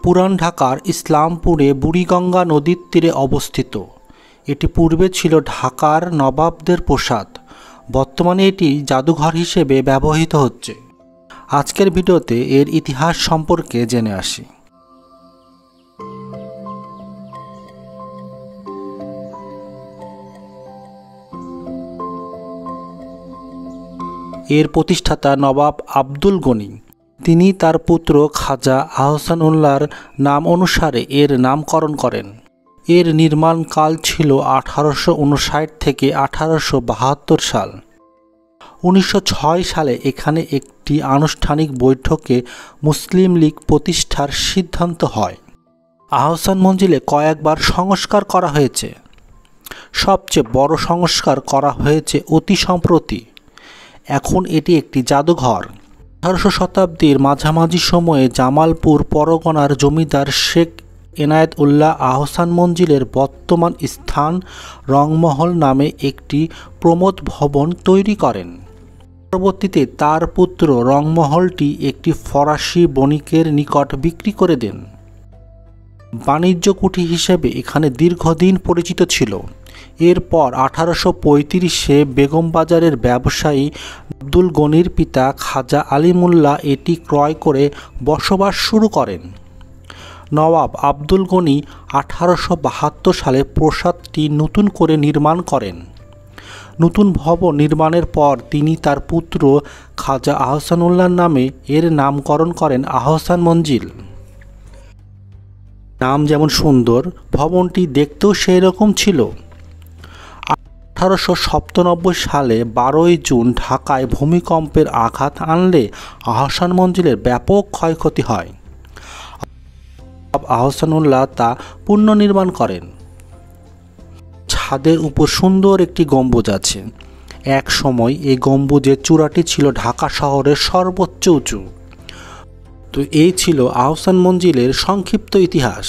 পুরান ঢাকার ইসলামপুরে বুড়িগঙ্গা নদীর তীরে অবস্থিত। এটি পূর্বে ছিল ঢাকার নবাবদের প্রাসাদ। বর্তমানে এটি জাদুঘর হিসেবে ব্যবহৃত হচ্ছে। আজকের ভিডিওতে এর ইতিহাস সম্পর্কে জেনে আসি। এর প্রতিষ্ঠাতা নবাব আব্দুল গনি। তিনি তার পুত্র খাজা আহসানউল্লাহর নাম অনুসারে এর নামকরণ করেন। এর নির্মাণকাল ছিল 1859 থেকে 1872 সাল। 1906 সালে এখানে একটি আনুষ্ঠানিক বৈঠকে মুসলিম লীগ প্রতিষ্ঠার সিদ্ধান্ত হয়। আহসান মঞ্জিলে কয়েকবার সংস্কার করা হয়েছে। সবচেয়ে বড় সংস্কার করা হয়েছে অতি সম্প্রতি। এখন এটি একটি জাদুঘর। 18শো শতাব্দীর মাঝামাঝি সময়ে জামালপুর পরগনার জমিদার শেখ এনায়েত উল্লাহ আহসান মঞ্জিলের বর্তমান স্থান রংমহল নামে একটি প্রমোদ ভবন তৈরি করেন। পরবর্তীতে তার পুত্র রংমহলটি একটি ফরাসি বণিকের নিকট বিক্রি করে দেন। বাণিজ্য কুঠি হিসেবে এখানে দীর্ঘদিন পরিচিত ছিল। এরপর 1835-এ বেগমবাজারের ব্যবসায়ী আব্দুল গনির পিতা খাজা আলিমুল্লাহ এটি ক্রয় করে বসবাস শুরু করেন। নবাব আব্দুল গনি 1872 সালে প্রাসাদটি নতুন করে নির্মাণ করেন। নতুন ভবন নির্মাণের পর তিনি তার পুত্র খাজা আহসানউল্লাহর নামে এর নামকরণ করেন আহসান মঞ্জিল। নাম যেমন সুন্দর, ভবনটি দেখতেও সেই রকম ছিল। 1897 সালে 12 জুন ঢাকায় ভূমিকম্পের আঘাত আনলে আহসান মঞ্জিলের ব্যাপক ক্ষয়ক্ষতি হয়। আহসানউল্লাহ তা পুনর্নির্মাণ করেন। ছাদের উপর সুন্দর একটি গম্বুজ আছে। এক সময় এই গম্বুজের চূড়াটি ছিল ঢাকা শহরের সর্বোচ্চ উঁচু। তো এই ছিল আহসান মঞ্জিলের সংক্ষিপ্ত ইতিহাস।